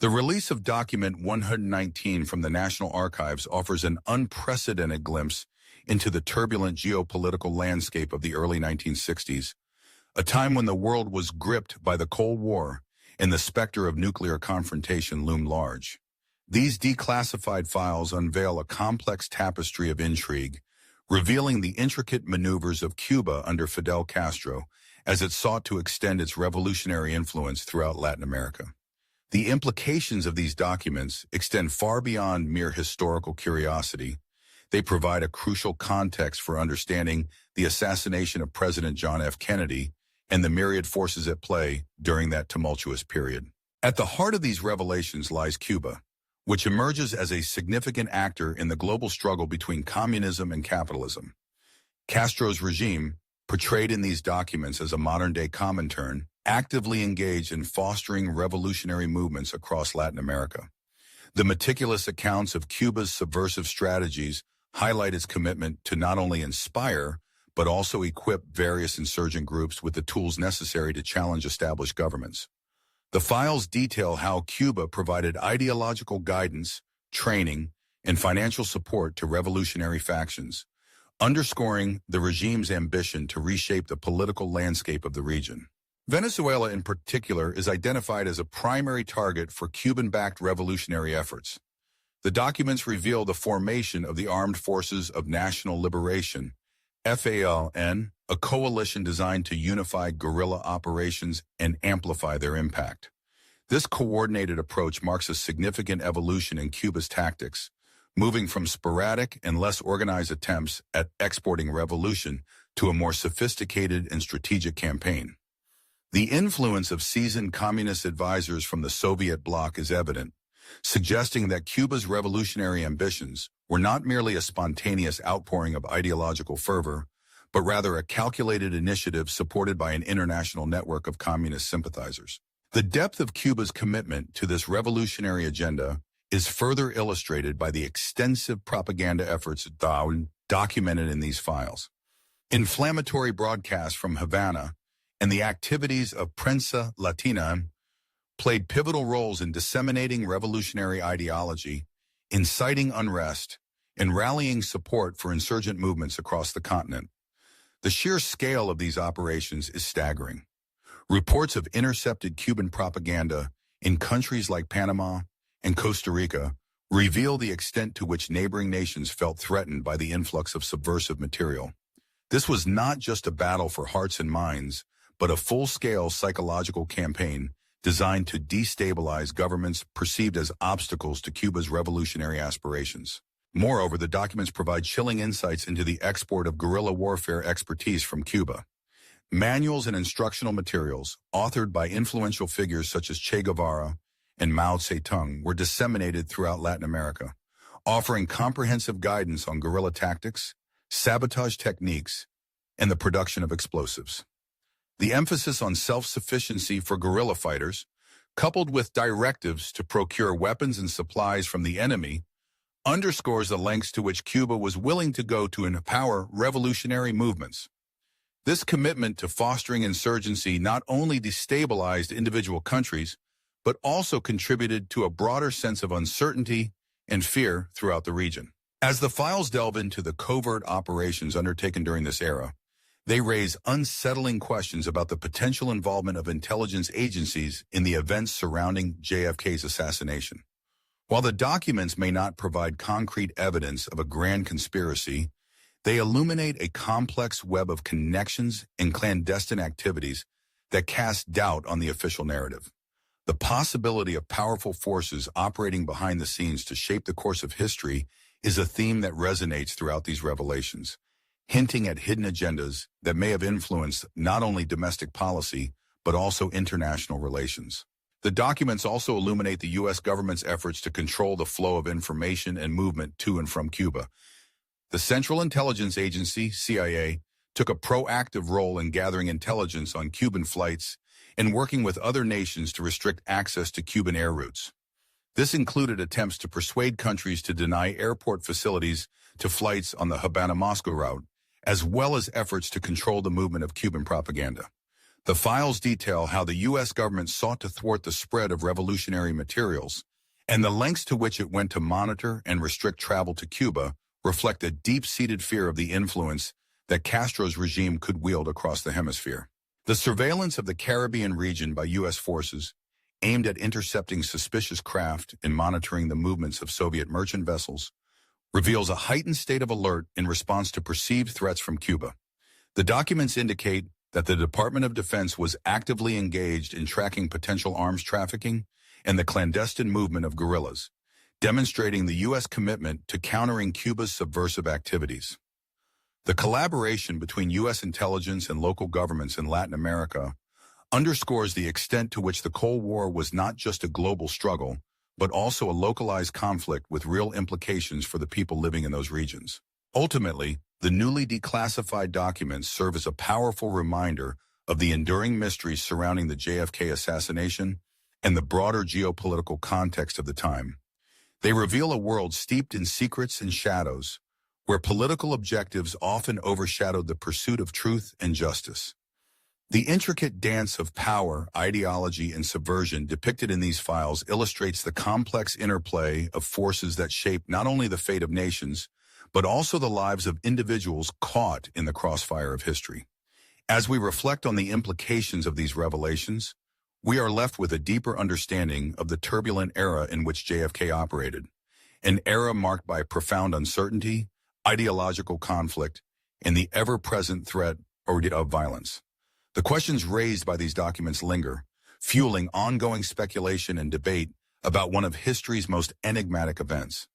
The release of Document 119 from the National Archives offers an unprecedented glimpse into the turbulent geopolitical landscape of the early 1960s, a time when the world was gripped by the Cold War and the specter of nuclear confrontation loomed large. These declassified files unveil a complex tapestry of intrigue, revealing the intricate maneuvers of Cuba under Fidel Castro as it sought to extend its revolutionary influence throughout Latin America. The implications of these documents extend far beyond mere historical curiosity. They provide a crucial context for understanding the assassination of President John F. Kennedy and the myriad forces at play during that tumultuous period. At the heart of these revelations lies Cuba, which emerges as a significant actor in the global struggle between communism and capitalism. Castro's regime, portrayed in these documents as a modern-day Comintern, actively engaged in fostering revolutionary movements across Latin America. The meticulous accounts of Cuba's subversive strategies highlight its commitment to not only inspire, but also equip various insurgent groups with the tools necessary to challenge established governments. The files detail how Cuba provided ideological guidance, training, and financial support to revolutionary factions, underscoring the regime's ambition to reshape the political landscape of the region. Venezuela in particular is identified as a primary target for Cuban-backed revolutionary efforts. The documents reveal the formation of the Armed Forces of National Liberation, FALN, a coalition designed to unify guerrilla operations and amplify their impact. This coordinated approach marks a significant evolution in Cuba's tactics, moving from sporadic and less organized attempts at exporting revolution to a more sophisticated and strategic campaign. The influence of seasoned communist advisors from the Soviet bloc is evident, suggesting that Cuba's revolutionary ambitions were not merely a spontaneous outpouring of ideological fervor, but rather a calculated initiative supported by an international network of communist sympathizers. The depth of Cuba's commitment to this revolutionary agenda is further illustrated by the extensive propaganda efforts documented in these files. Inflammatory broadcasts from Havana and the activities of Prensa Latina played pivotal roles in disseminating revolutionary ideology, inciting unrest, and rallying support for insurgent movements across the continent. The sheer scale of these operations is staggering. Reports of intercepted Cuban propaganda in countries like Panama and Costa Rica reveal the extent to which neighboring nations felt threatened by the influx of subversive material. This was not just a battle for hearts and minds, but a full-scale psychological campaign designed to destabilize governments perceived as obstacles to Cuba's revolutionary aspirations. Moreover, the documents provide chilling insights into the export of guerrilla warfare expertise from Cuba. Manuals and instructional materials, authored by influential figures such as Che Guevara and Mao Zedong, were disseminated throughout Latin America, offering comprehensive guidance on guerrilla tactics, sabotage techniques, and the production of explosives. The emphasis on self-sufficiency for guerrilla fighters, coupled with directives to procure weapons and supplies from the enemy, underscores the lengths to which Cuba was willing to go to empower revolutionary movements. This commitment to fostering insurgency not only destabilized individual countries, but also contributed to a broader sense of uncertainty and fear throughout the region. As the files delve into the covert operations undertaken during this era, they raise unsettling questions about the potential involvement of intelligence agencies in the events surrounding JFK's assassination. While the documents may not provide concrete evidence of a grand conspiracy, they illuminate a complex web of connections and clandestine activities that cast doubt on the official narrative. The possibility of powerful forces operating behind the scenes to shape the course of history is a theme that resonates throughout these revelations, hinting at hidden agendas that may have influenced not only domestic policy, but also international relations. The documents also illuminate the U.S. government's efforts to control the flow of information and movement to and from Cuba. The Central Intelligence Agency, CIA, took a proactive role in gathering intelligence on Cuban flights and working with other nations to restrict access to Cuban air routes. This included attempts to persuade countries to deny airport facilities to flights on the Havana-Moscow route, as well as efforts to control the movement of Cuban propaganda. The files detail how the U.S. government sought to thwart the spread of revolutionary materials, and the lengths to which it went to monitor and restrict travel to Cuba reflect a deep-seated fear of the influence that Castro's regime could wield across the hemisphere. The surveillance of the Caribbean region by U.S. forces, aimed at intercepting suspicious craft and monitoring the movements of Soviet merchant vessels, reveals a heightened state of alert in response to perceived threats from Cuba. The documents indicate that the Department of Defense was actively engaged in tracking potential arms trafficking and the clandestine movement of guerrillas, demonstrating the U.S. commitment to countering Cuba's subversive activities. The collaboration between U.S. intelligence and local governments in Latin America underscores the extent to which the Cold War was not just a global struggle, but also a localized conflict with real implications for the people living in those regions. Ultimately, the newly declassified documents serve as a powerful reminder of the enduring mysteries surrounding the JFK assassination and the broader geopolitical context of the time. They reveal a world steeped in secrets and shadows, where political objectives often overshadowed the pursuit of truth and justice. The intricate dance of power, ideology, and subversion depicted in these files illustrates the complex interplay of forces that shape not only the fate of nations, but also the lives of individuals caught in the crossfire of history. As we reflect on the implications of these revelations, we are left with a deeper understanding of the turbulent era in which JFK operated, an era marked by profound uncertainty, ideological conflict, and the ever-present threat of violence. The questions raised by these documents linger, fueling ongoing speculation and debate about one of history's most enigmatic events.